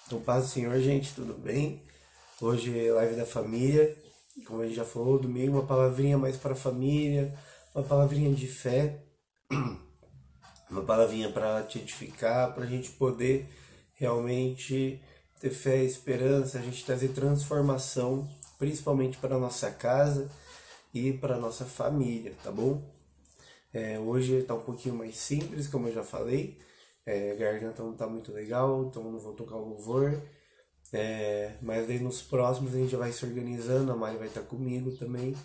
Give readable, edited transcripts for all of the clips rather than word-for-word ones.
Então, paz do Senhor, gente, tudo bem? Hoje é live da família, como a gente já falou, domingo, uma palavrinha mais para a família, uma palavrinha de fé, uma palavrinha para te edificar, para a gente poder realmente ter fé e esperança, a gente trazer transformação, principalmente para a nossa casa e para a nossa família, tá bom? Hoje está um pouquinho mais simples, como eu já falei, a garganta não está muito legal, então não vou tocar o louvor. Mas daí nos próximos a gente já vai se organizando, a Mari vai estar comigo também,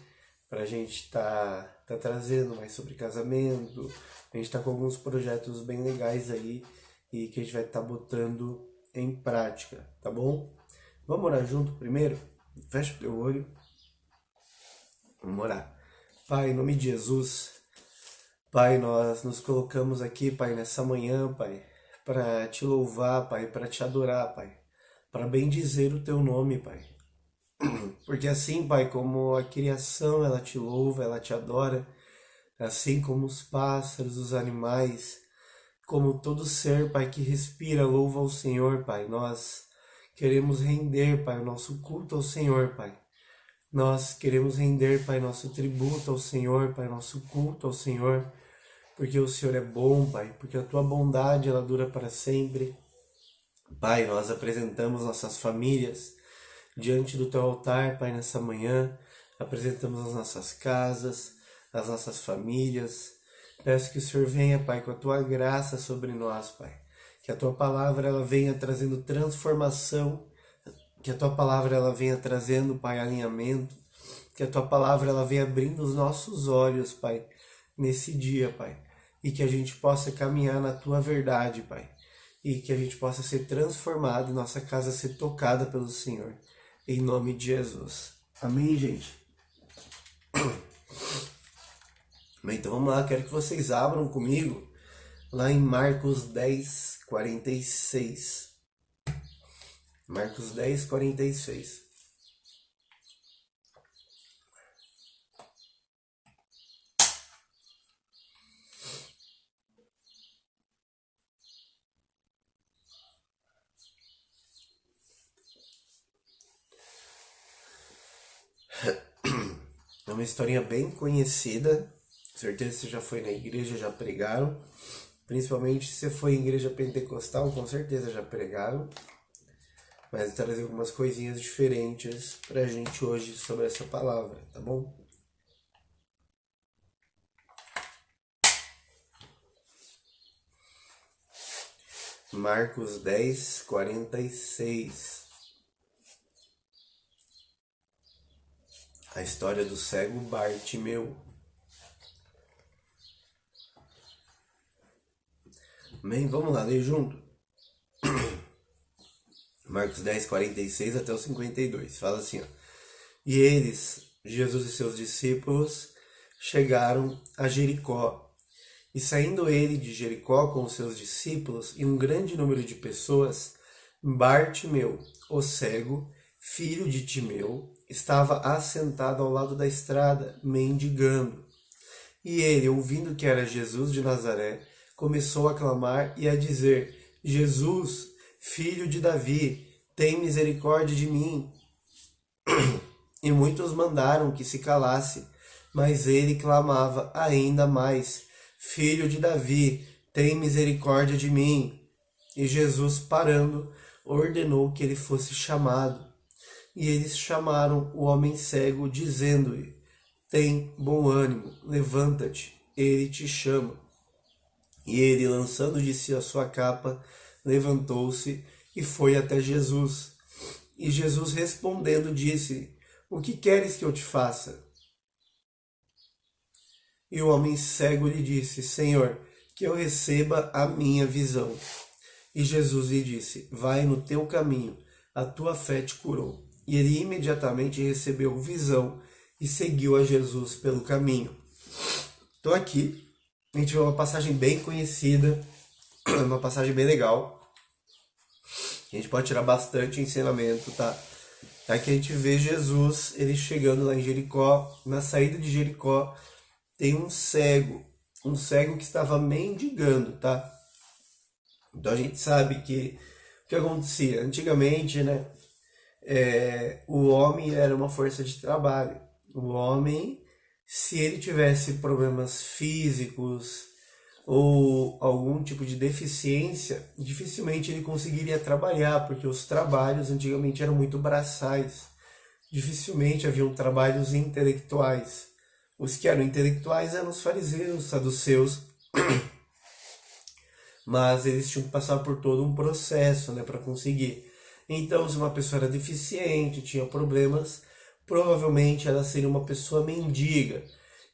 pra gente tá trazendo mais sobre casamento. A gente tá com alguns projetos bem legais aí e que a gente vai estar botando em prática, tá bom? Vamos orar junto primeiro? Fecha o teu olho, vamos orar. Pai, em nome de Jesus, Pai, nós nos colocamos aqui, Pai, nessa manhã, Pai, para te louvar, Pai, para te adorar, Pai, para bendizer o teu nome, Pai. Porque assim, Pai, como a criação ela te louva, ela te adora, assim como os pássaros, os animais, como todo ser, Pai, que respira, louva ao Senhor, Pai. Nós queremos render, Pai, o nosso culto ao Senhor, Pai. Nós queremos render, Pai, nosso tributo ao Senhor, Pai, nosso culto ao Senhor, porque o Senhor é bom, Pai, porque a tua bondade ela dura para sempre. Pai, nós apresentamos nossas famílias diante do teu altar, Pai, nessa manhã. Apresentamos as nossas casas, as nossas famílias. Peço que o Senhor venha, Pai, com a tua graça sobre nós, Pai. Que a tua palavra ela venha trazendo transformação, que a tua palavra ela venha trazendo, Pai, alinhamento, que a tua palavra ela venha abrindo os nossos olhos, Pai, nesse dia, Pai, e que a gente possa caminhar na tua verdade, Pai, e que a gente possa ser transformado e nossa casa ser tocada pelo Senhor, em nome de Jesus. Amém, gente? Bem, então vamos lá, quero que vocês abram comigo lá em Marcos 10:46. Marcos 10:46. É uma historinha bem conhecida, com certeza você já foi na igreja, já pregaram, principalmente se você foi em igreja pentecostal, com certeza já pregaram, mas eu trazer algumas coisinhas diferentes pra gente hoje sobre essa palavra, tá bom? Marcos 10:46. A história do cego Bartimeu. Bem, vamos lá, ler junto. Marcos 10:46 até o 52. Fala assim, ó. E eles, Jesus e seus discípulos, chegaram a Jericó. E saindo ele de Jericó com os seus discípulos e um grande número de pessoas, Bartimeu, o cego, filho de Timeu, estava assentado ao lado da estrada, mendigando. E ele, ouvindo que era Jesus de Nazaré, começou a clamar e a dizer: Jesus, filho de Davi, tem misericórdia de mim. E muitos mandaram que se calasse, mas ele clamava ainda mais: Filho de Davi, tem misericórdia de mim. E Jesus, parando, ordenou que ele fosse chamado. E eles chamaram o homem cego, dizendo-lhe: Tem bom ânimo, levanta-te, ele te chama. E ele, lançando de si a sua capa, levantou-se e foi até Jesus. E Jesus respondendo disse: O que queres que eu te faça? E o homem cego lhe disse: Senhor, que eu receba a minha visão. E Jesus lhe disse: Vai no teu caminho, a tua fé te curou. E ele imediatamente recebeu visão e seguiu a Jesus pelo caminho. Então aqui a gente vê uma passagem bem conhecida, uma passagem bem legal. A gente pode tirar bastante ensinamento, tá? Aqui a gente vê Jesus, ele chegando lá em Jericó, na saída de Jericó, tem um cego que estava mendigando, tá? Então a gente sabe que que acontecia? Antigamente, né, o homem era uma força de trabalho. O homem, se ele tivesse problemas físicos ou algum tipo de deficiência, dificilmente ele conseguiria trabalhar, porque os trabalhos antigamente eram muito braçais. Dificilmente haviam trabalhos intelectuais. Os que eram intelectuais eram os fariseus, saduceus, mas eles tinham que passar por todo um processo, né, para conseguir. Então, se uma pessoa era deficiente, tinha problemas, provavelmente ela seria uma pessoa mendiga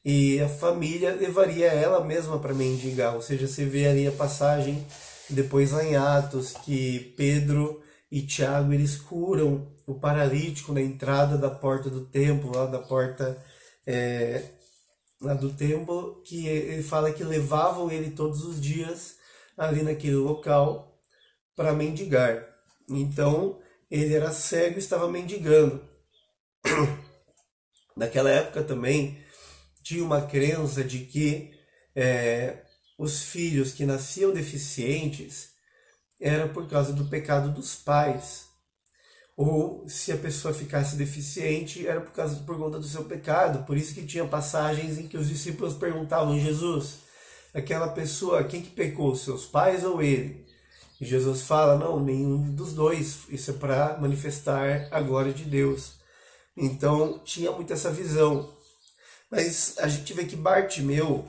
e a família levaria ela mesma para mendigar. Ou seja, você vê ali a passagem depois lá em Atos que Pedro e Tiago eles curam o paralítico na entrada da porta do templo, lá da porta lá do templo, que ele fala que levavam ele todos os dias ali naquele local para mendigar. Então ele era cego e estava mendigando. Naquela época também tinha uma crença de que os filhos que nasciam deficientes era por causa do pecado dos pais. Ou se a pessoa ficasse deficiente, era por conta do seu pecado. Por isso que tinha passagens em que os discípulos perguntavam: Jesus, aquela pessoa, quem que pecou, seus pais ou ele? E Jesus fala: não, nenhum dos dois. Isso é para manifestar a glória de Deus. Então tinha muito essa visão. Mas a gente vê que Bartimeu,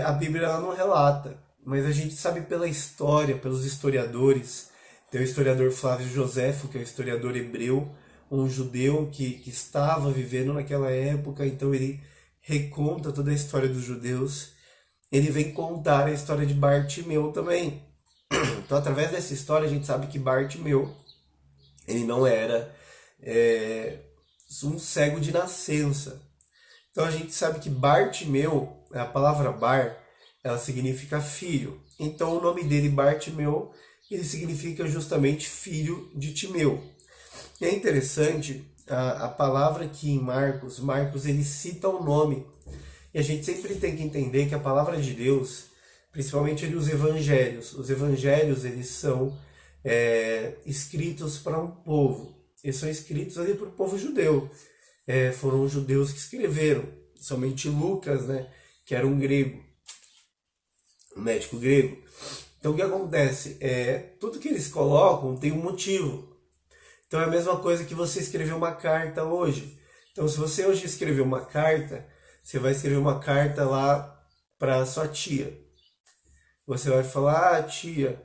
a Bíblia ela não relata, mas a gente sabe pela história, pelos historiadores. Tem o historiador Flávio Joséfo, que é um historiador hebreu, um judeu que estava vivendo naquela época, então ele reconta toda a história dos judeus. Ele vem contar a história de Bartimeu também. Então, através dessa história, a gente sabe que Bartimeu, ele não era um cego de nascença. Então, a gente sabe que Bartimeu, a palavra bar, ela significa filho. Então, o nome dele, Bartimeu, ele significa justamente filho de Timeu. E é interessante a palavra que em Marcos ele cita o nome. E a gente sempre tem que entender que a palavra de Deus, principalmente ali os evangelhos eles são escritos para um povo. Eles são escritos ali para o povo judeu. Foram os judeus que escreveram. Somente Lucas, né, que era um grego, um médico grego. Então o que acontece? Tudo que eles colocam tem um motivo. Então é a mesma coisa que você escrever uma carta hoje. Então se você hoje escrever uma carta, você vai escrever uma carta lá para sua tia. Você vai falar: ah, tia,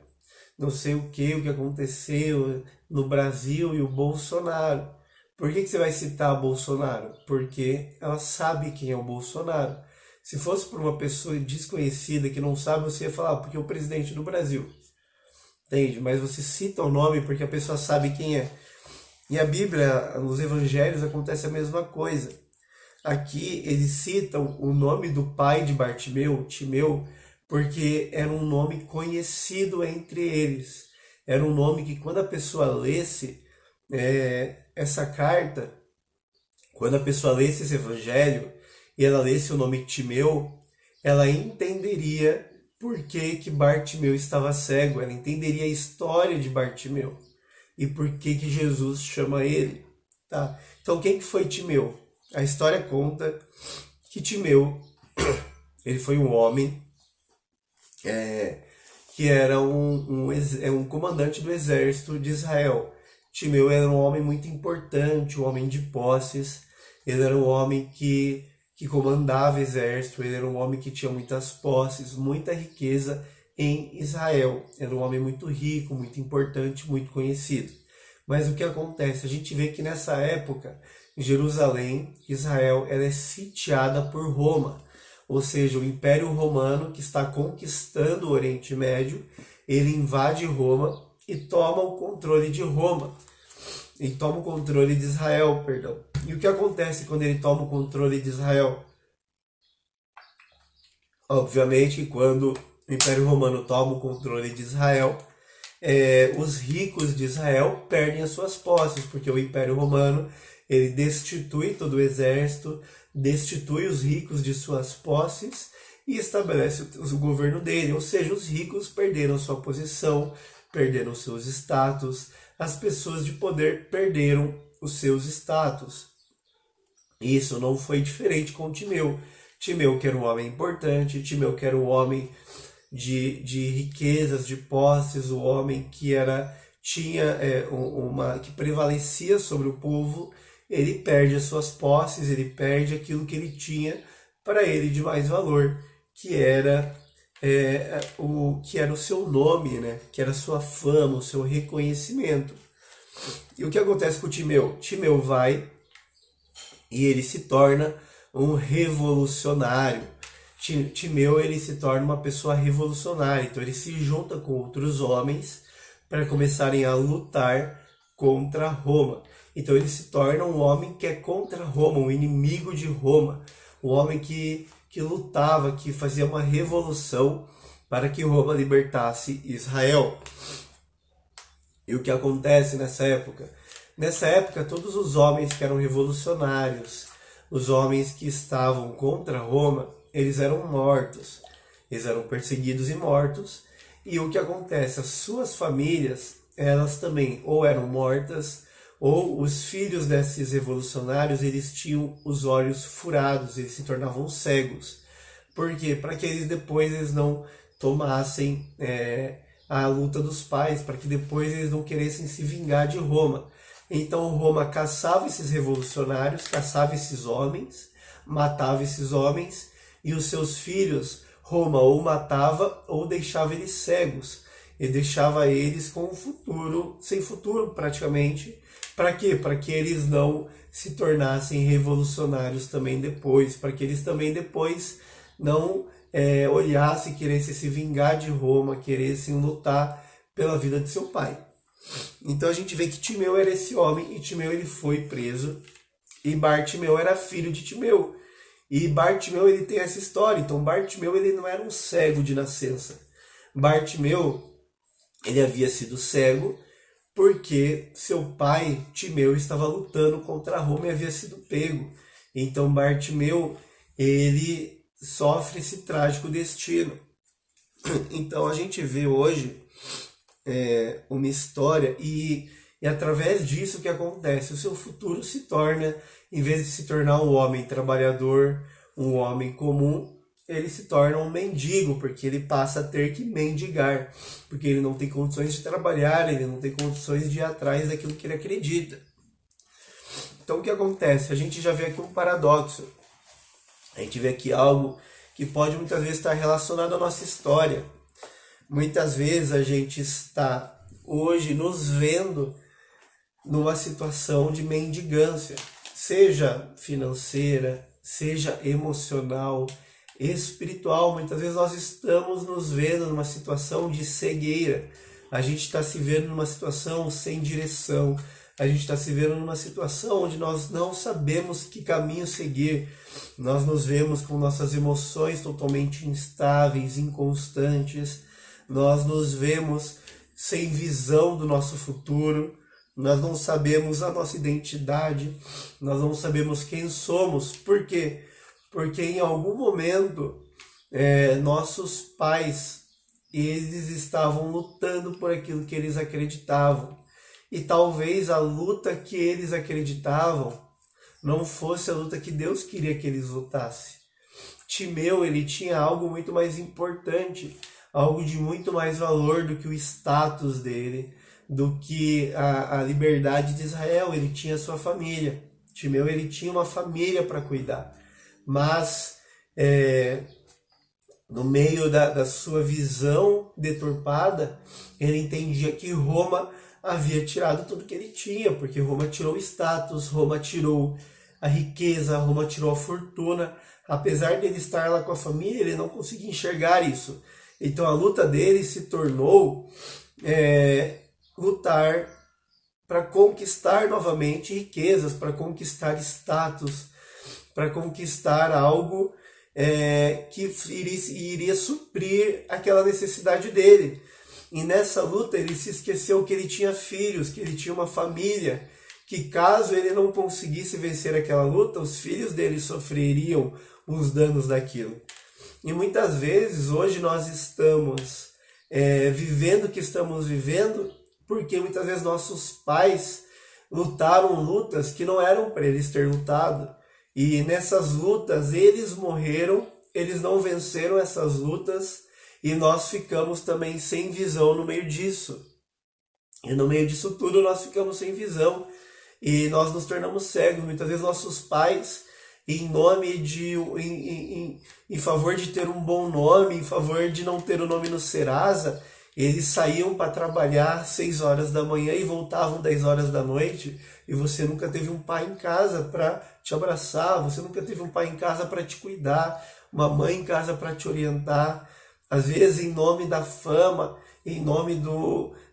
não sei o que aconteceu no Brasil e o Bolsonaro. Por que você vai citar Bolsonaro? Porque ela sabe quem é o Bolsonaro. Se fosse por uma pessoa desconhecida que não sabe, você ia falar: porque é o presidente do Brasil. Entende? Mas você cita o nome porque a pessoa sabe quem é. E a Bíblia, nos evangelhos, acontece a mesma coisa. Aqui eles citam o nome do pai de Bartimeu, Timeu, porque era um nome conhecido entre eles. Era um nome que quando a pessoa lesse essa carta, quando a pessoa lesse esse evangelho e ela lesse o nome Timeu, ela entenderia por que Bartimeu estava cego, ela entenderia a história de Bartimeu e por que Jesus chama ele. Tá? Então quem que foi Timeu? A história conta que Timeu ele foi um homem que era um comandante do exército de Israel. Timeu era um homem muito importante, um homem de posses. Ele era um homem que comandava exército, ele era um homem que tinha muitas posses, muita riqueza em Israel. Era um homem muito rico, muito importante, muito conhecido. Mas o que acontece? A gente vê que nessa época, Jerusalém, Israel, ela é sitiada por Roma. Ou seja, o Império Romano, que está conquistando o Oriente Médio, ele invade Roma e toma o controle de Roma. E toma o controle de Israel, perdão. E o que acontece quando ele toma o controle de Israel? Obviamente, quando o Império Romano toma o controle de Israel, os ricos de Israel perdem as suas posses, porque o Império Romano ele destitui todo o exército, destitui os ricos de suas posses e estabelece o governo dele. Ou seja, os ricos perderam sua posição, perderam seus status, as pessoas de poder perderam os seus status. Isso não foi diferente com Timeu. Timeu que era um homem importante, Timeu que era um homem de riquezas, de posses, o homem que tinha que prevalecia sobre o povo, ele perde as suas posses, ele perde aquilo que ele tinha para ele de mais valor, que era o seu nome, né? Que era a sua fama, o seu reconhecimento. E o que acontece com o Timeu? Timeu vai e ele se torna um revolucionário. Timeu ele se torna uma pessoa revolucionária, então ele se junta com outros homens para começarem a lutar contra Roma. Então ele se torna um homem que é contra Roma, um inimigo de Roma, um homem que lutava, que fazia uma revolução para que Roma libertasse Israel. E o que acontece nessa época? Nessa época, todos os homens que eram revolucionários, os homens que estavam contra Roma, eles eram mortos, eles eram perseguidos e mortos. E o que acontece? As suas famílias, elas também ou eram mortas, ou os filhos desses revolucionários, eles tinham os olhos furados, eles se tornavam cegos. Por quê? Para que eles não tomassem a luta dos pais, para que depois eles não queressem se vingar de Roma. Então Roma caçava esses revolucionários, caçava esses homens, matava esses homens, e os seus filhos, Roma ou matava ou deixava eles cegos, e deixava eles com um futuro, sem futuro praticamente. Para quê? Para que eles não se tornassem revolucionários também depois, para que eles também depois não olhassem, queressem se vingar de Roma, queressem lutar pela vida de seu pai. Então a gente vê que Timeu era esse homem, e Timeu ele foi preso, e Bartimeu era filho de Timeu. E Bartimeu ele tem essa história, então Bartimeu ele não era um cego de nascença. Bartimeu ele havia sido cego porque seu pai, Timeu, estava lutando contra Roma e havia sido pego. Então Bartimeu ele sofre esse trágico destino. Então a gente vê hoje uma história e através disso o que acontece? O seu futuro se torna, em vez de se tornar um homem trabalhador, um homem comum, ele se torna um mendigo, porque ele passa a ter que mendigar, porque ele não tem condições de trabalhar, ele não tem condições de ir atrás daquilo que ele acredita. Então o que acontece? A gente já vê aqui um paradoxo, a gente vê aqui algo que pode muitas vezes estar relacionado à nossa história. Muitas vezes a gente está hoje nos vendo numa situação de mendigância, seja financeira, seja emocional, espiritual. Muitas vezes nós estamos nos vendo numa situação de cegueira, a gente está se vendo numa situação sem direção, a gente está se vendo numa situação onde nós não sabemos que caminho seguir, nós nos vemos com nossas emoções totalmente instáveis, inconstantes, nós nos vemos sem visão do nosso futuro, nós não sabemos a nossa identidade, nós não sabemos quem somos. Por quê? Porque em algum momento nossos pais, eles estavam lutando por aquilo que eles acreditavam. E talvez a luta que eles acreditavam não fosse a luta que Deus queria que eles lutassem. Timeu, ele tinha algo muito mais importante, algo de muito mais valor do que o status dele, do que a liberdade de Israel. Ele tinha sua família. Timeu ele tinha uma família para cuidar. Mas no meio da sua visão deturpada, ele entendia que Roma havia tirado tudo que ele tinha, porque Roma tirou o status, Roma tirou a riqueza, Roma tirou a fortuna. Apesar de ele estar lá com a família, ele não conseguia enxergar isso. Então a luta dele se tornou lutar para conquistar novamente riquezas, para conquistar status, para conquistar algo que iria suprir aquela necessidade dele. E nessa luta ele se esqueceu que ele tinha filhos, que ele tinha uma família, que caso ele não conseguisse vencer aquela luta, os filhos dele sofreriam os danos daquilo. E muitas vezes hoje nós estamos vivendo o que estamos vivendo, porque muitas vezes nossos pais lutaram lutas que não eram para eles ter lutado. E nessas lutas eles morreram, eles não venceram essas lutas e nós ficamos também sem visão no meio disso. E no meio disso tudo nós ficamos sem visão e nós nos tornamos cegos. Muitas vezes nossos pais, em nome de, em favor de ter um bom nome, em favor de não ter o nome no Serasa, eles saíam para trabalhar 6 horas da manhã e voltavam 10 horas da noite, e você nunca teve um pai em casa para te abraçar, você nunca teve um pai em casa para te cuidar, uma mãe em casa para te orientar. Às vezes, em nome da fama, em nome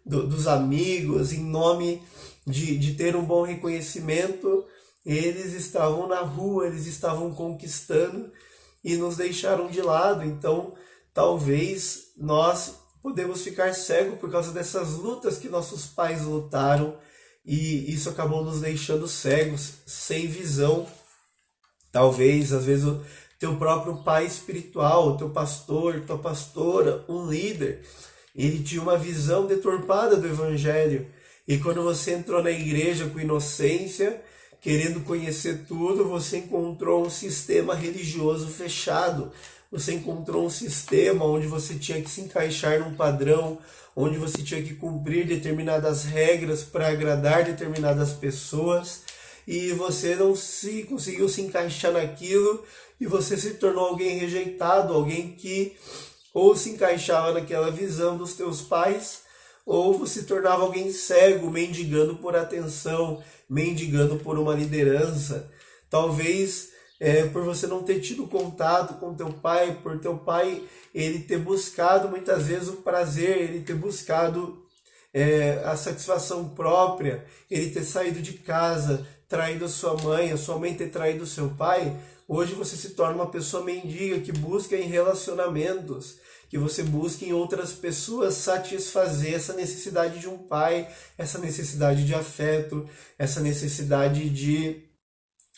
dos amigos, em nome de ter um bom reconhecimento, eles estavam na rua, eles estavam conquistando e nos deixaram de lado. Então, talvez nós podemos ficar cegos por causa dessas lutas que nossos pais lutaram e isso acabou nos deixando cegos, sem visão. Talvez, às vezes, o teu próprio pai espiritual, o teu pastor, tua pastora, um líder, ele tinha uma visão deturpada do evangelho. E quando você entrou na igreja com inocência, querendo conhecer tudo, você encontrou um sistema religioso fechado. Você encontrou um sistema onde você tinha que se encaixar num padrão, onde você tinha que cumprir determinadas regras para agradar determinadas pessoas, e você não conseguiu se encaixar naquilo, e você se tornou alguém rejeitado, alguém que ou se encaixava naquela visão dos teus pais, ou você se tornava alguém cego, mendigando por atenção, mendigando por uma liderança. Talvez por você não ter tido contato com teu pai, por teu pai ele ter buscado muitas vezes o prazer, ele ter buscado a satisfação própria, ele ter saído de casa, traído a sua mãe ter traído o seu pai. Hoje você se torna uma pessoa mendiga que busca em relacionamentos, que você busca em outras pessoas satisfazer essa necessidade de um pai, essa necessidade de afeto, essa necessidade de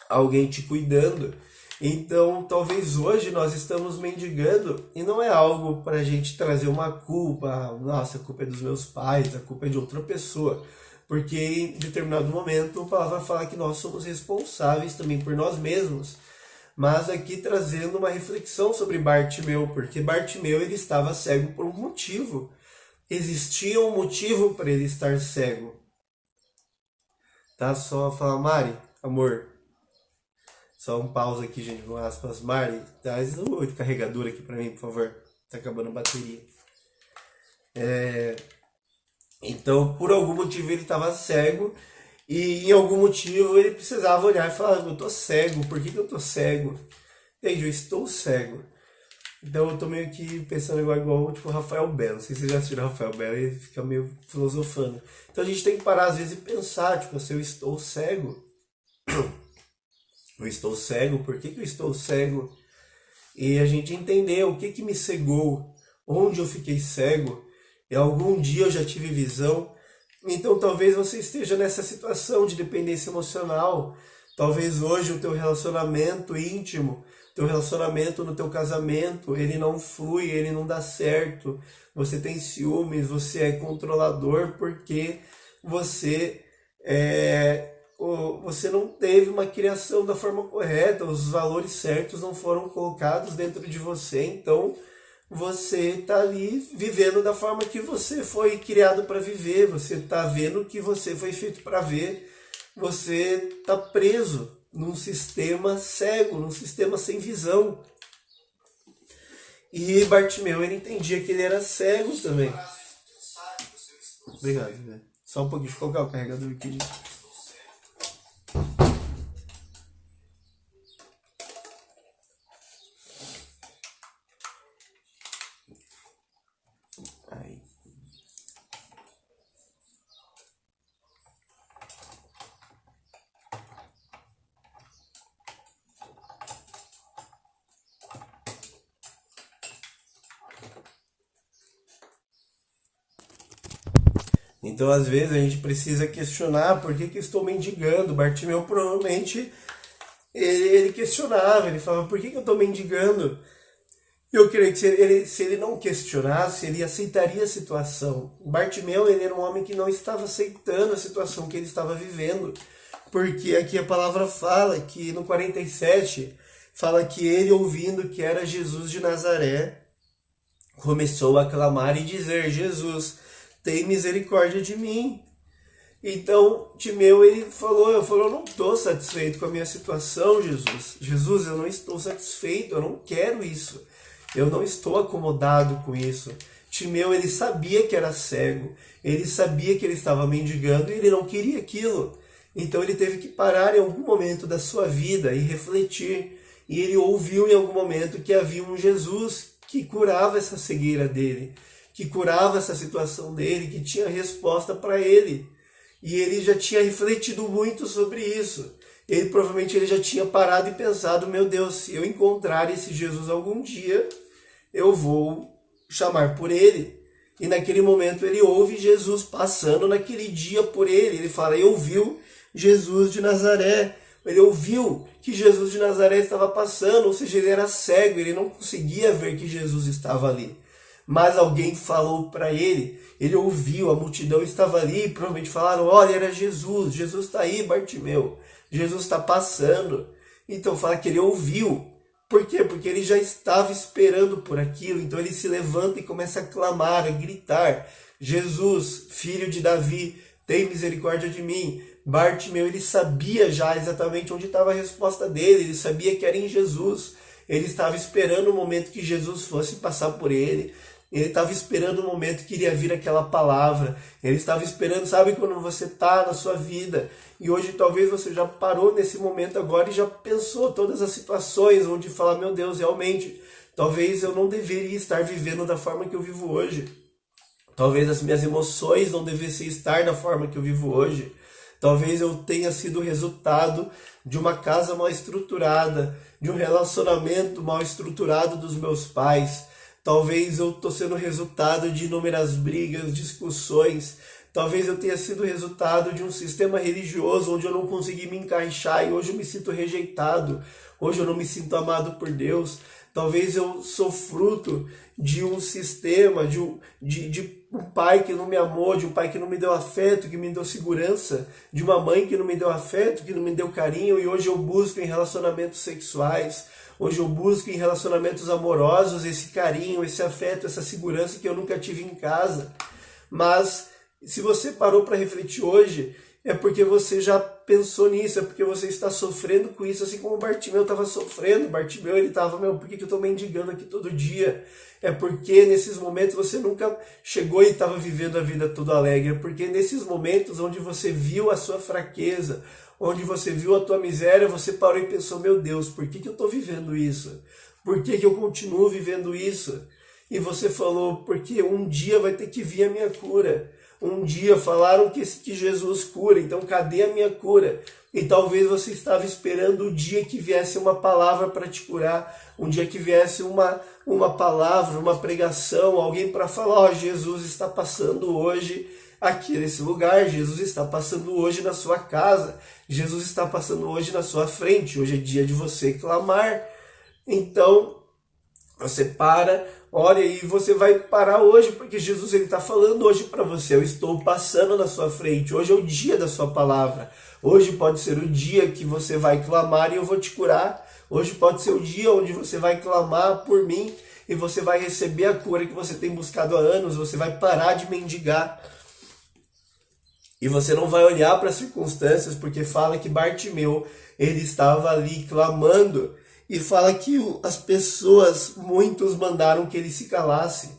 alguém te cuidando. Então, talvez hoje nós estamos mendigando e não é algo para a gente trazer uma culpa. Nossa, a culpa é dos meus pais, a culpa é de outra pessoa. Porque em determinado momento a palavra fala que nós somos responsáveis também por nós mesmos. Mas aqui trazendo uma reflexão sobre Bartimeu, porque Bartimeu ele estava cego por um motivo. Existia um motivo para ele estar cego. Tá? Só falar, Mari, amor. Só um pausa aqui, gente, com aspas. Mari, traz o carregador aqui para mim, por favor. Tá acabando a bateria. Então, por algum motivo ele estava cego. E em algum motivo ele precisava olhar e falar, eu tô cego, por que eu tô cego? Entende? Eu estou cego. Então eu tô meio que pensando igual tipo Rafael Belo. Não sei se vocês já assistiram Rafael Belo, ele fica meio filosofando. Então a gente tem que parar às vezes e pensar, tipo assim, eu estou cego. Eu estou cego, por que eu estou cego? E a gente entender o que me cegou, onde eu fiquei cego. E algum dia eu já tive visão. Então talvez você esteja nessa situação de dependência emocional. Talvez hoje o teu relacionamento íntimo, teu relacionamento no teu casamento, ele não flui, ele não dá certo. Você tem ciúmes, você é controlador porque você você não teve uma criação da forma correta, os valores certos não foram colocados dentro de você, então você está ali vivendo da forma que você foi criado para viver, você está vendo o que você foi feito para ver, você está preso num sistema cego, num sistema sem visão. E Bartimeu, ele entendia que ele era cego também. Obrigado, né? Só um pouquinho, deixa eu colocar o carregador aqui, gente. Então, às vezes, a gente precisa questionar por que eu estou mendigando. Bartimeu provavelmente ele questionava, ele falava, por que eu estou mendigando? Eu creio que se ele não questionasse, ele aceitaria a situação. Bartimeu, ele era um homem que não estava aceitando a situação que ele estava vivendo. Porque aqui a palavra fala que no 47, fala que ele, ouvindo que era Jesus de Nazaré, começou a clamar e dizer: Jesus, tem misericórdia de mim. Então, Timeu, ele falou, eu não estou satisfeito com a minha situação, Jesus. Jesus, eu não estou satisfeito, eu não quero isso. Eu não estou acomodado com isso. Timeu, ele sabia que era cego, ele sabia que ele estava mendigando e ele não queria aquilo. Então ele teve que parar em algum momento da sua vida e refletir. E ele ouviu em algum momento que havia um Jesus que curava essa cegueira dele, que curava essa situação dele, que tinha resposta para ele. E ele já tinha refletido muito sobre isso. Provavelmente ele já tinha parado e pensado: meu Deus, se eu encontrar esse Jesus algum dia, eu vou chamar por ele. E naquele momento ele ouve Jesus passando naquele dia por ele. Ele fala: ele ouviu Jesus de Nazaré. Ele ouviu que Jesus de Nazaré estava passando, ou seja, ele era cego, ele não conseguia ver que Jesus estava ali. Mas alguém falou para ele, ele ouviu, a multidão estava ali, e provavelmente falaram: olha, era Jesus, Jesus está aí, Bartimeu, Jesus está passando. Então fala que ele ouviu. Por quê? Porque ele já estava esperando por aquilo. Então ele se levanta e começa a clamar, a gritar: Jesus, filho de Davi, tem misericórdia de mim. Bartimeu, ele sabia já exatamente onde estava a resposta dele, ele sabia que era em Jesus. Ele estava esperando o momento que Jesus fosse passar por ele. Ele estava esperando o momento que iria vir aquela palavra. Ele estava esperando, sabe, quando você está na sua vida. E hoje talvez você já parou nesse momento agora e já pensou todas as situações onde fala: meu Deus, realmente, talvez eu não deveria estar vivendo da forma que eu vivo hoje. Talvez as minhas emoções não devessem estar da forma que eu vivo hoje. Talvez eu tenha sido resultado de uma casa mal estruturada, de um relacionamento mal estruturado dos meus pais. Talvez eu estou sendo resultado de inúmeras brigas, discussões. Talvez eu tenha sido resultado de um sistema religioso onde eu não consegui me encaixar e hoje eu me sinto rejeitado. Hoje eu não me sinto amado por Deus. Talvez eu sou fruto de um sistema, de um pai que não me amou, de um pai que não me deu afeto, que me deu segurança, de uma mãe que não me deu afeto, que não me deu carinho, e hoje eu busco em relacionamentos sexuais, hoje eu busco em relacionamentos amorosos esse carinho, esse afeto, essa segurança que eu nunca tive em casa. Mas se você parou para refletir hoje, é porque você já pensou nisso, é porque você está sofrendo com isso, assim como o Bartimeu estava sofrendo. Bartimeu, ele estava: por que eu estou mendigando aqui todo dia? É porque nesses momentos você nunca chegou e estava vivendo a vida toda alegre. É porque nesses momentos onde você viu a sua fraqueza, onde você viu a tua miséria, você parou e pensou: meu Deus, por que eu estou vivendo isso? Por que eu continuo vivendo isso? E você falou: porque um dia vai ter que vir a minha cura. Um dia falaram que Jesus cura, então cadê a minha cura? E talvez você estava esperando o dia que viesse uma palavra para te curar, um dia que viesse uma palavra, uma pregação, alguém para falar: Jesus está passando hoje aqui nesse lugar, Jesus está passando hoje na sua casa, Jesus está passando hoje na sua frente, hoje é dia de você clamar. Então, você para, olha, e você vai parar hoje, porque Jesus está falando hoje para você: eu estou passando na sua frente, hoje é o dia da sua palavra, hoje pode ser o dia que você vai clamar e eu vou te curar, hoje pode ser o dia onde você vai clamar por mim e você vai receber a cura que você tem buscado há anos, você vai parar de mendigar. E você não vai olhar para as circunstâncias, porque fala que Bartimeu, ele estava ali clamando. E fala que as pessoas, muitos mandaram que ele se calasse.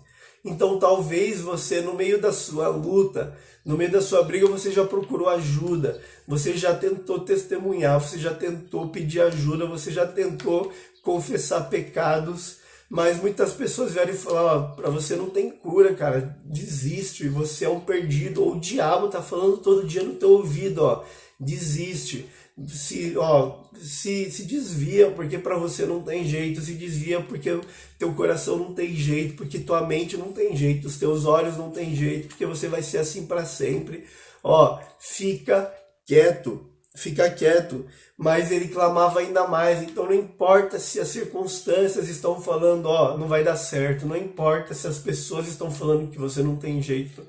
Então talvez você, no meio da sua luta, no meio da sua briga, você já procurou ajuda, você já tentou testemunhar, você já tentou pedir ajuda, você já tentou confessar pecados, mas muitas pessoas vieram e falaram: para você não tem cura, cara, desiste, você é um perdido, ou o diabo tá falando todo dia no teu ouvido, desiste. Se desvia porque para você não tem jeito, se desvia porque teu coração não tem jeito, porque tua mente não tem jeito, os teus olhos não tem jeito, porque você vai ser assim para sempre. Fica quieto. ficar quieto, mas ele clamava ainda mais. Então não importa se as circunstâncias estão falando, ó, não vai dar certo, não importa se as pessoas estão falando que você não tem jeito,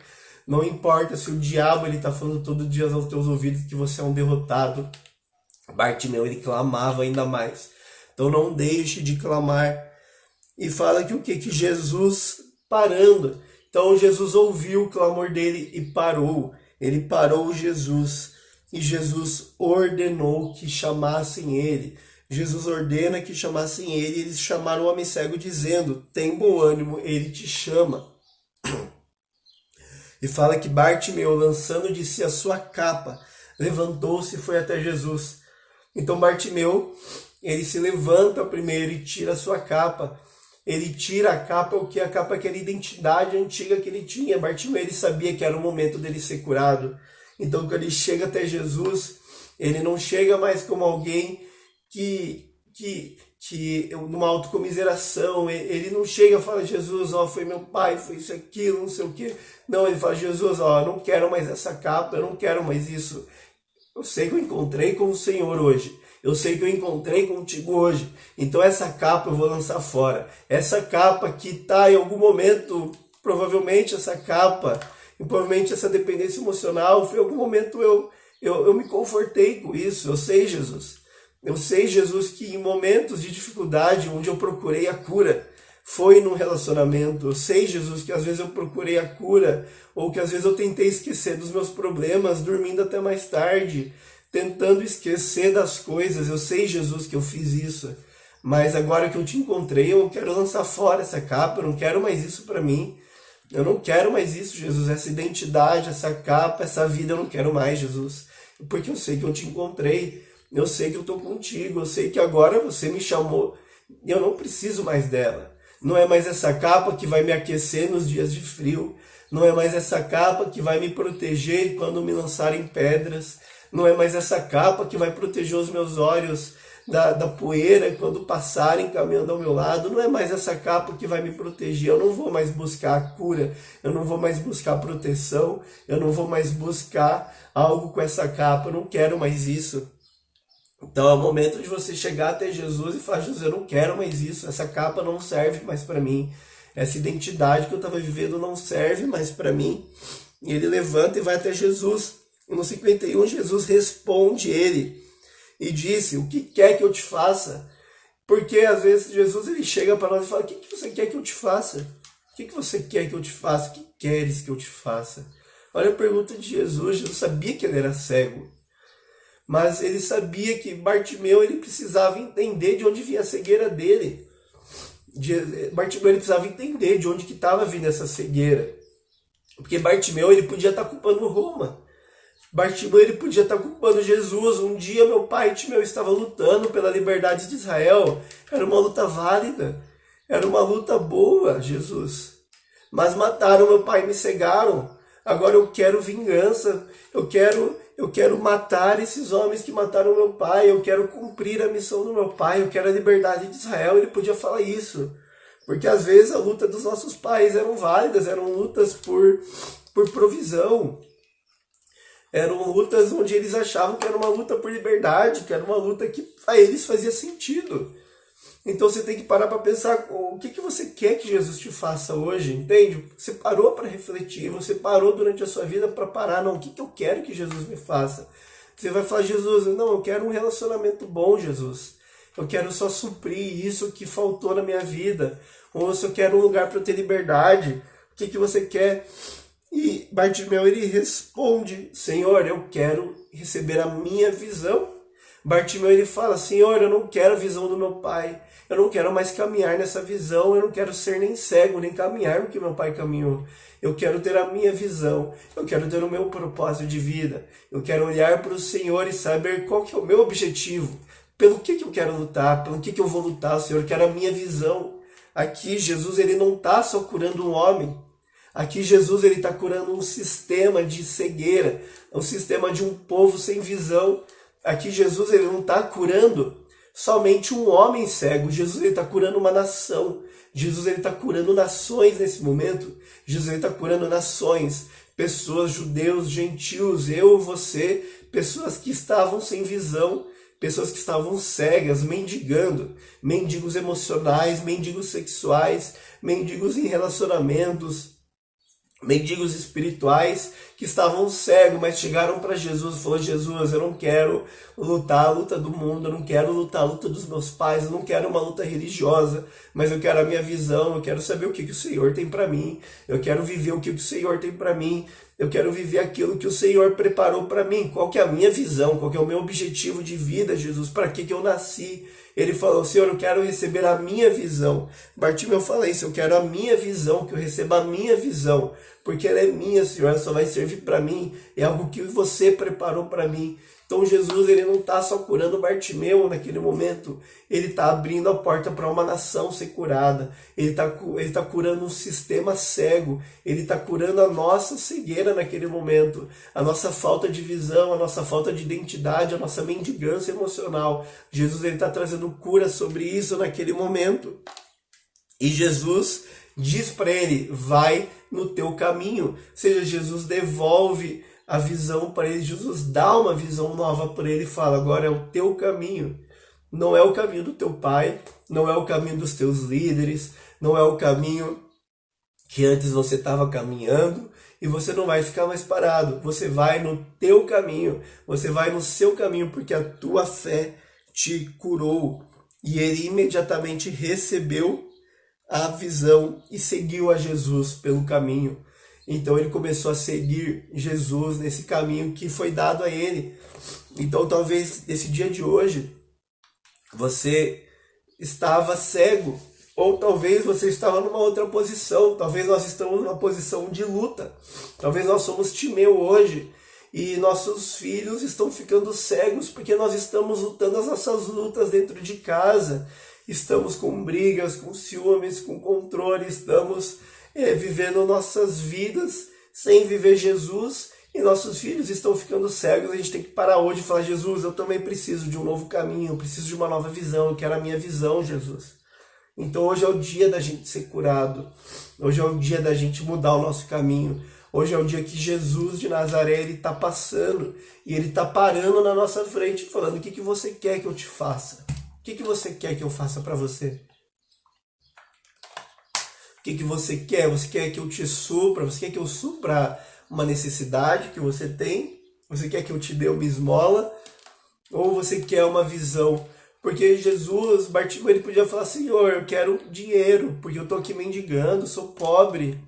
não importa se o diabo ele está falando todo dia aos teus ouvidos que você é um derrotado. Bartimeu ele clamava ainda mais. Então não deixe de clamar. E fala que o que? Que Jesus parando. Então Jesus ouviu o clamor dele e parou. Ele parou Jesus. E Jesus ordenou que chamassem ele. Jesus ordena que chamassem ele. E eles chamaram o homem cego dizendo, tem bom ânimo, ele te chama. E fala que Bartimeu, lançando de si a sua capa, levantou-se e foi até Jesus. Então Bartimeu, ele se levanta primeiro e tira a sua capa. Ele tira a capa, o que a capa, aquela identidade antiga que ele tinha. Bartimeu, ele sabia que era o momento dele ser curado. Então quando ele chega até Jesus, ele não chega mais como alguém que numa autocomiseração, ele não chega e fala, Jesus, ó, foi meu pai, foi isso, aquilo, não sei o quê. Não, ele fala, Jesus, ó, eu não quero mais essa capa, eu não quero mais isso. Eu sei que eu encontrei com o Senhor hoje. Eu sei que eu encontrei contigo hoje. Então essa capa eu vou lançar fora. Essa capa que está em algum momento, provavelmente essa capa, e provavelmente essa dependência emocional, foi em algum momento eu me confortei com isso. Eu sei, Jesus. Eu sei, Jesus, que em momentos de dificuldade, onde eu procurei a cura, foi num relacionamento. Eu sei, Jesus, que às vezes eu procurei a cura, ou que às vezes eu tentei esquecer dos meus problemas, dormindo até mais tarde, tentando esquecer das coisas. Eu sei, Jesus, que eu fiz isso. Mas agora que eu te encontrei, eu quero lançar fora essa capa, eu não quero mais isso para mim. Eu não quero mais isso, Jesus, essa identidade, essa capa, essa vida, eu não quero mais, Jesus. Porque eu sei que eu te encontrei. Eu sei que eu estou contigo, eu sei que agora você me chamou e eu não preciso mais dela. Não é mais essa capa que vai me aquecer nos dias de frio. Não é mais essa capa que vai me proteger quando me lançarem pedras. Não é mais essa capa que vai proteger os meus olhos da poeira quando passarem caminhando ao meu lado. Não é mais essa capa que vai me proteger. Eu não vou mais buscar a cura. Eu não vou mais buscar proteção. Eu não vou mais buscar algo com essa capa. Eu não quero mais isso. Então é o momento de você chegar até Jesus e falar, Jesus, eu não quero mais isso, essa capa não serve mais para mim, essa identidade que eu estava vivendo não serve mais para mim. E ele levanta e vai até Jesus. E no 51 Jesus responde ele e disse, o que quer que eu te faça? Porque às vezes Jesus ele chega para nós e fala, o que você quer que eu te faça? O que você quer que eu te faça? O que queres que eu te faça? Olha a pergunta de Jesus. Jesus sabia que ele era cego. Mas ele sabia que Bartimeu ele precisava entender de onde vinha a cegueira dele. Bartimeu ele precisava entender de onde que estava vindo essa cegueira. Porque Bartimeu ele podia estar culpando Roma. Bartimeu ele podia estar culpando Jesus. Um dia meu pai Timeu estava lutando pela liberdade de Israel. Era uma luta válida. Era uma luta boa, Jesus. Mas mataram meu pai e me cegaram. Agora eu quero vingança. Eu quero matar esses homens que mataram meu pai, eu quero cumprir a missão do meu pai, eu quero a liberdade de Israel. Ele podia falar isso, porque às vezes a luta dos nossos pais eram válidas, eram lutas por provisão, eram lutas onde eles achavam que era uma luta por liberdade, que era uma luta que a eles fazia sentido. Então você tem que parar para pensar o que você quer que Jesus te faça hoje, entende? Você parou para refletir, você parou durante a sua vida para parar, não, o que eu quero que Jesus me faça? Você vai falar, Jesus, não, eu quero um relacionamento bom, Jesus. Eu quero só suprir isso que faltou na minha vida. Ou se eu quero um lugar para ter liberdade, o que você quer? E Bartimeu, ele responde, Senhor, eu quero receber a minha visão. Bartimeu, ele fala, Senhor, eu não quero a visão do meu pai. Eu não quero mais caminhar nessa visão, eu não quero ser nem cego, nem caminhar no que meu pai caminhou. Eu quero ter a minha visão, eu quero ter o meu propósito de vida. Eu quero olhar para o Senhor e saber qual que é o meu objetivo. Pelo que eu quero lutar, pelo que eu vou lutar, Senhor, eu quero a minha visão. Aqui Jesus ele não está só curando um homem. Aqui Jesus ele está curando um sistema de cegueira, um sistema de um povo sem visão. Aqui Jesus ele não está curando somente um homem cego. Jesus está curando uma nação. Jesus está curando nações nesse momento. Jesus está curando nações. pessoas, judeus, gentios, eu, você, pessoas que estavam sem visão, pessoas que estavam cegas, mendigando, mendigos emocionais, mendigos sexuais, mendigos em relacionamentos, mendigos espirituais que estavam cegos, mas chegaram para Jesus e falaram: Jesus, eu não quero lutar a luta do mundo, eu não quero lutar a luta dos meus pais, eu não quero uma luta religiosa, mas eu quero a minha visão, eu quero saber o que o Senhor tem para mim, eu quero viver o que o Senhor tem para mim, eu quero viver aquilo que o Senhor preparou para mim. Qual que é a minha visão? Qual que é o meu objetivo de vida, Jesus? Para que eu nasci? Ele falou: Senhor, eu quero receber a minha visão. Bartimeu fala isso: eu quero a minha visão, que eu receba a minha visão, porque ela é minha, Senhor, ela só vai servir para mim, é algo que você preparou para mim. Então Jesus, ele não está só curando Bartimeu naquele momento, ele está abrindo a porta para uma nação ser curada, ele tá curando um sistema cego, ele está curando a nossa cegueira naquele momento, a nossa falta de visão, a nossa falta de identidade, a nossa mendigância emocional. Jesus, ele está trazendo cura sobre isso naquele momento. E Jesus diz para ele: vai no teu caminho. Ou seja, Jesus devolve a visão para ele, Jesus dá uma visão nova para ele e fala: agora é o teu caminho. Não é o caminho do teu pai, não é o caminho dos teus líderes, não é o caminho que antes você estava caminhando, e você não vai ficar mais parado. Você vai no teu caminho, você vai no seu caminho, porque a tua fé te curou. E ele imediatamente recebeu a visão e seguiu a Jesus pelo caminho. Então ele começou a seguir Jesus nesse caminho que foi dado a ele. Então talvez esse dia de hoje você estava cego, ou talvez você estava numa outra posição, talvez nós estamos numa posição de luta, talvez nós somos Timeu hoje, e nossos filhos estão ficando cegos porque nós estamos lutando as nossas lutas dentro de casa, estamos com brigas, com ciúmes, com controle, estamos vivendo nossas vidas sem viver Jesus, e nossos filhos estão ficando cegos. A gente tem que parar hoje e falar: Jesus, eu também preciso de um novo caminho, eu preciso de uma nova visão, eu quero a minha visão, Jesus. Então hoje é o dia da gente ser curado, hoje é o dia da gente mudar o nosso caminho, hoje é o dia que Jesus de Nazaré, ele está passando, e ele está parando na nossa frente, falando: o que você quer que eu te faça? O que você quer que eu faça para você? O que você quer? Você quer que eu te supra? Você quer que eu supra uma necessidade que você tem? Você quer que eu te dê uma esmola? Ou você quer uma visão? Porque Jesus, Bartimeu, ele podia falar: Senhor, eu quero dinheiro, porque eu estou aqui mendigando, sou pobre.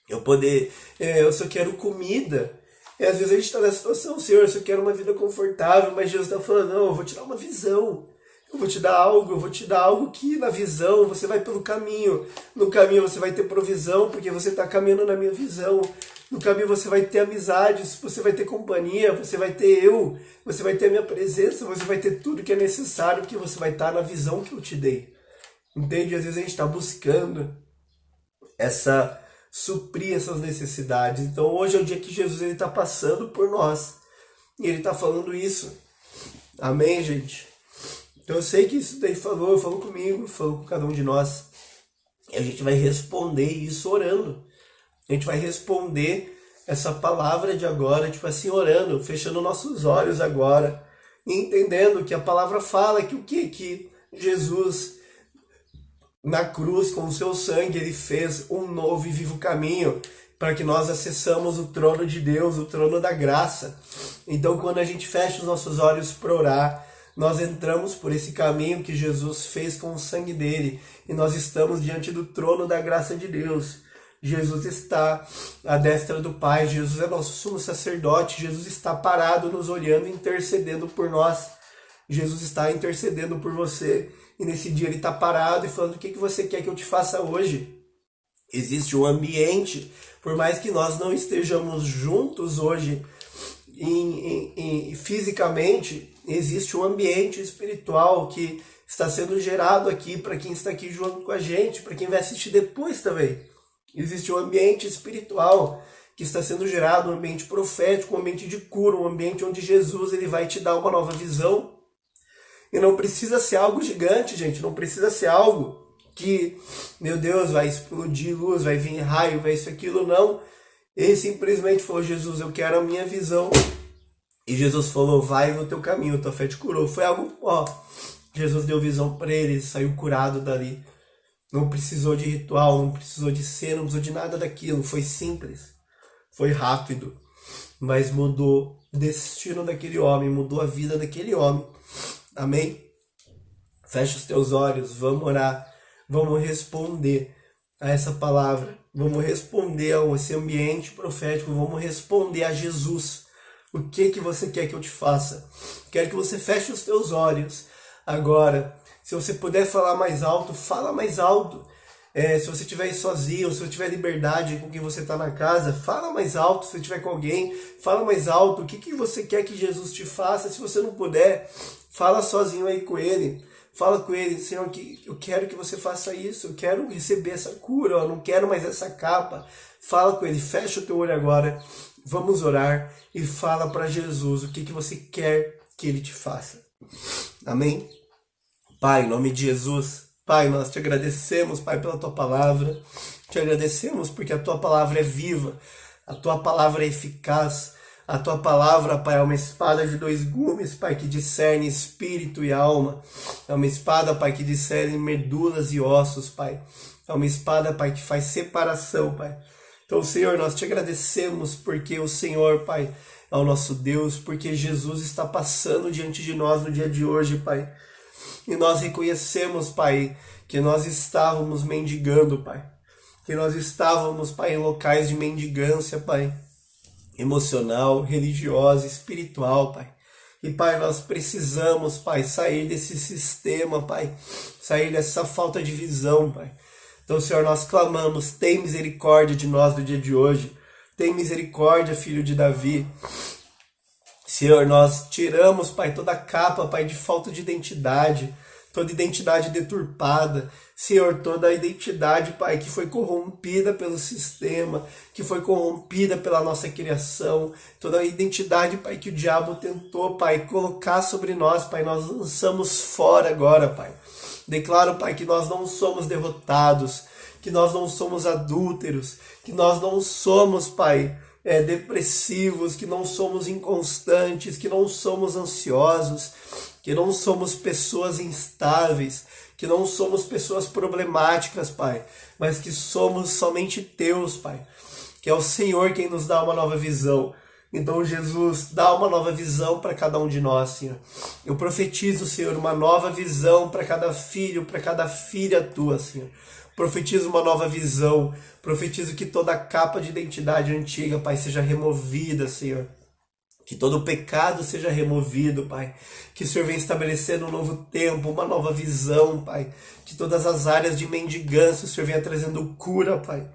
Eu só quero comida. E às vezes a gente está nessa situação: Senhor, eu só quero uma vida confortável, mas Jesus está falando: não, eu vou te dar uma visão. Eu vou te dar algo que na visão você vai pelo caminho. No caminho você vai ter provisão, porque você está caminhando na minha visão. No caminho você vai ter amizades, você vai ter companhia, você vai ter você vai ter a minha presença, você vai ter tudo que é necessário, porque você vai estar na visão que eu te dei. Entende? Às vezes a gente está buscando suprir essas necessidades. Então hoje é o dia que Jesus está passando por nós. E ele está falando isso. Amém, gente? Então eu sei que isso daí falou comigo, falou com cada um de nós. E a gente vai responder isso orando. A gente vai responder essa palavra de agora, tipo assim, orando, fechando nossos olhos agora, e entendendo que a palavra fala que o que? Que Jesus, na cruz, com o seu sangue, ele fez um novo e vivo caminho para que nós acessamos o trono de Deus, o trono da graça. Então quando a gente fecha os nossos olhos para orar, nós entramos por esse caminho que Jesus fez com o sangue dele, e nós estamos diante do trono da graça de Deus. Jesus está à destra do Pai, Jesus é nosso sumo sacerdote, Jesus está parado nos olhando, intercedendo por nós. Jesus está intercedendo por você, e nesse dia ele está parado e falando: o que você quer que eu te faça hoje? Existe um ambiente, por mais que nós não estejamos juntos hoje fisicamente, existe um ambiente espiritual que está sendo gerado aqui para quem está aqui junto com a gente, para quem vai assistir depois também. Existe um ambiente espiritual que está sendo gerado, um ambiente profético, um ambiente de cura, um ambiente onde Jesus ele vai te dar uma nova visão. E não precisa ser algo gigante, gente, não precisa ser algo que, meu Deus, vai explodir luz, vai vir raio, vai isso, aquilo, não. Ele simplesmente falou: Jesus, eu quero a minha visão. E Jesus falou: vai no teu caminho, tua fé te curou. Foi algo, ó, Jesus deu visão para ele saiu curado dali. Não precisou de ritual, não precisou de cena, não precisou de nada daquilo. Foi simples, foi rápido, mas mudou o destino daquele homem, mudou a vida daquele homem. Amém? Fecha os teus olhos, vamos orar, vamos responder a essa palavra, vamos responder a esse ambiente profético, vamos responder a Jesus. O que você quer que eu te faça? Quero que você feche os teus olhos agora. Se você puder falar mais alto, fala mais alto. Se você estiver aí sozinho, se você tiver liberdade com quem você está na casa, fala mais alto. Se você estiver com alguém, fala mais alto. O que você quer que Jesus te faça? Se você não puder, fala sozinho aí com ele. Fala com ele: Senhor, que eu quero que você faça isso. Eu quero receber essa cura. Eu não quero mais essa capa. Fala com ele. Fecha o teu olho agora. Vamos orar e fala para Jesus o que você quer que ele te faça. Amém? Pai, em nome de Jesus, Pai, nós te agradecemos, Pai, pela tua palavra. Te agradecemos porque a tua palavra é viva, a tua palavra é eficaz. A tua palavra, Pai, é uma espada de dois gumes, Pai, que discerne espírito e alma. É uma espada, Pai, que discerne medulas e ossos, Pai. É uma espada, Pai, que faz separação, Pai. Então, Senhor, nós te agradecemos porque o Senhor, Pai, é o nosso Deus, porque Jesus está passando diante de nós no dia de hoje, Pai. E nós reconhecemos, Pai, que nós estávamos mendigando, Pai. Que nós estávamos, Pai, em locais de mendigância, Pai. Emocional, religiosa, espiritual, Pai. E, Pai, nós precisamos, Pai, sair desse sistema, Pai. Sair dessa falta de visão, Pai. Então, Senhor, nós clamamos: tem misericórdia de nós no dia de hoje. Tem misericórdia, filho de Davi. Senhor, nós tiramos, Pai, toda a capa, Pai, de falta de identidade, toda identidade deturpada. Senhor, toda a identidade, Pai, que foi corrompida pelo sistema, que foi corrompida pela nossa criação, toda a identidade, Pai, que o diabo tentou, Pai, colocar sobre nós, Pai, nós lançamos fora agora, Pai. Declaro, Pai, que nós não somos derrotados, que nós não somos adúlteros, que nós não somos, Pai, depressivos, que não somos inconstantes, que não somos ansiosos, que não somos pessoas instáveis, que não somos pessoas problemáticas, Pai, mas que somos somente teus, Pai, que é o Senhor quem nos dá uma nova visão. Então, Jesus, dá uma nova visão para cada um de nós, Senhor. Eu profetizo, Senhor, uma nova visão para cada filho, para cada filha tua, Senhor. Profetizo uma nova visão. Profetizo que toda a capa de identidade antiga, Pai, seja removida, Senhor. Que todo o pecado seja removido, Pai. Que o Senhor venha estabelecendo um novo tempo, uma nova visão, Pai. Que todas as áreas de mendigância o Senhor venha trazendo cura, Pai.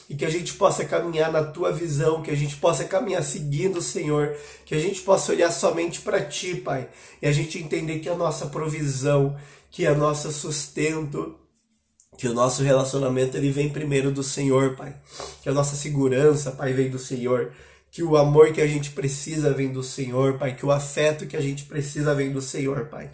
E que a gente possa caminhar na Tua visão, que a gente possa caminhar seguindo o Senhor. Que a gente possa olhar somente para Ti, Pai. E a gente entender que a nossa provisão, que a nosso sustento, que o nosso relacionamento ele vem primeiro do Senhor, Pai. Que a nossa segurança, Pai, vem do Senhor. Que o amor que a gente precisa vem do Senhor, Pai. Que o afeto que a gente precisa vem do Senhor, Pai.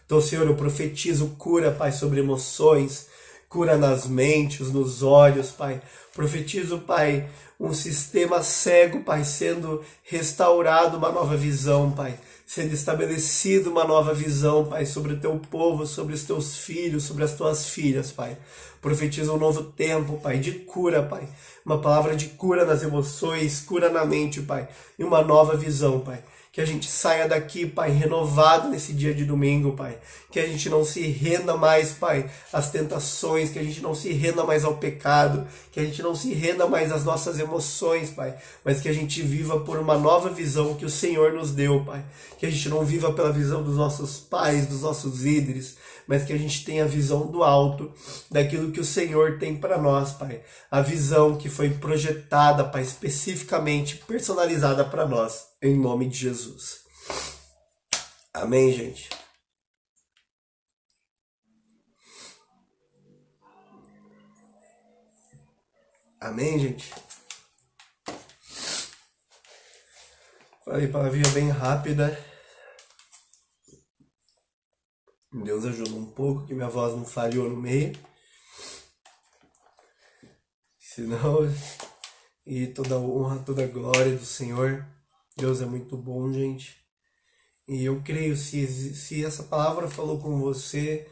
Então, Senhor, eu profetizo cura, Pai, sobre emoções, cura nas mentes, nos olhos, Pai. Profetizo, Pai, um sistema cego, Pai, sendo restaurado, uma nova visão, Pai. Sendo estabelecido uma nova visão, Pai, sobre o teu povo, sobre os teus filhos, sobre as tuas filhas, Pai. Profetiza um novo tempo, Pai, de cura, Pai. Uma palavra de cura nas emoções, cura na mente, Pai. E uma nova visão, Pai. Que a gente saia daqui, Pai, renovado nesse dia de domingo, Pai. Que a gente não se renda mais, Pai, às tentações, que a gente não se renda mais ao pecado, que a gente não se renda mais às nossas emoções, Pai, mas que a gente viva por uma nova visão que o Senhor nos deu, Pai. Que a gente não viva pela visão dos nossos pais, dos nossos líderes, mas que a gente tenha a visão do alto, daquilo que o Senhor tem para nós, Pai. A visão que foi projetada, Pai, especificamente personalizada para nós, em nome de Jesus. Amém, gente? Amém, gente? Falei palavrinha bem rápida. Deus ajuda um pouco, que minha voz não falhou no meio. Senão e toda a honra, toda a glória do Senhor. Deus é muito bom, gente. E eu creio, se essa palavra falou com você,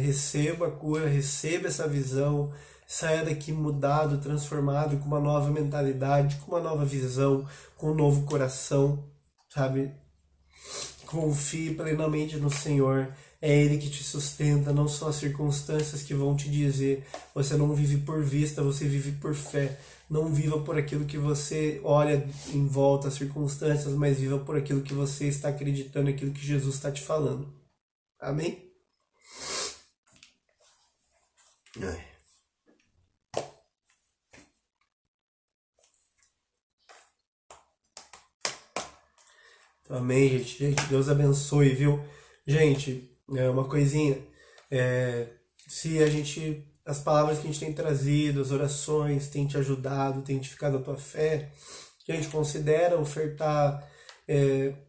receba a cura, receba essa visão, saia daqui mudado, transformado, com uma nova mentalidade, com uma nova visão, com um novo coração, sabe? Confie plenamente no Senhor. É Ele que te sustenta, não são as circunstâncias que vão te dizer. Você não vive por vista, você vive por fé. Não viva por aquilo que você olha em volta, as circunstâncias, mas viva por aquilo que você está acreditando, aquilo que Jesus está te falando. Amém? Ai. Amém, gente. Gente, Deus abençoe, viu? Gente, uma coisinha. Se a gente, as palavras que a gente tem trazido, as orações, tem te ajudado, tem edificado a tua fé, gente, considera ofertar.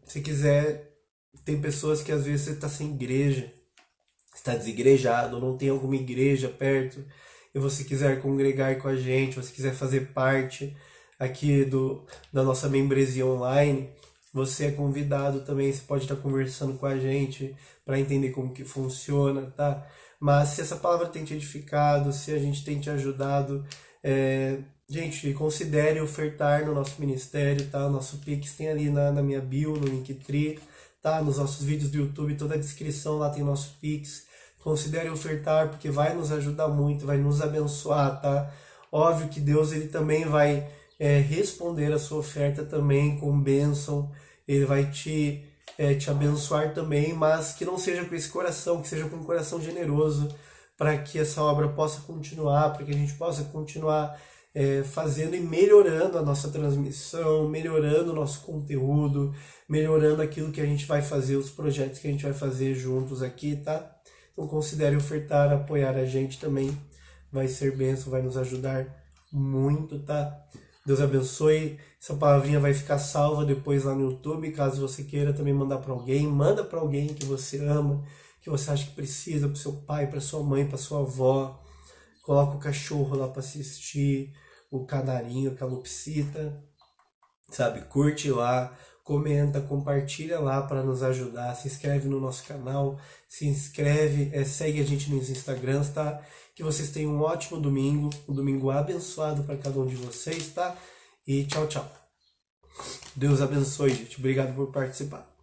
Se quiser, tem pessoas que às vezes você está sem igreja, está desigrejado, não tem alguma igreja perto, e você quiser congregar com a gente, você quiser fazer parte aqui da nossa membresia online, você é convidado também, você pode estar conversando com a gente para entender como que funciona, tá? Mas se essa palavra tem te edificado, se a gente tem te ajudado, gente, considere ofertar no nosso ministério, tá? O nosso Pix tem ali na minha bio, no Linktree, tá? Nos nossos vídeos do YouTube, toda a descrição lá tem nosso Pix. Considere ofertar porque vai nos ajudar muito, vai nos abençoar, tá? Óbvio que Deus ele também vai responder a sua oferta também com bênção, ele vai te abençoar também, mas que não seja com esse coração, que seja com um coração generoso, para que essa obra possa continuar, para que a gente possa continuar fazendo e melhorando a nossa transmissão, melhorando o nosso conteúdo, melhorando aquilo que a gente vai fazer, os projetos que a gente vai fazer juntos aqui, tá? Então considere ofertar, apoiar a gente também, vai ser bênção, vai nos ajudar muito, tá? Deus abençoe. Essa palavrinha vai ficar salva depois lá no YouTube. Caso você queira também mandar para alguém, manda para alguém que você ama, que você acha que precisa, para seu pai, para sua mãe, para sua avó. Coloca o cachorro lá para assistir, o canarinho, a calopsita, sabe? Curte lá, comenta, compartilha lá para nos ajudar. Se inscreve no nosso canal, se inscreve, segue a gente nos Instagrams, tá? Que vocês tenham um ótimo domingo, um domingo abençoado para cada um de vocês, tá? E tchau, tchau. Deus abençoe, gente. Obrigado por participar.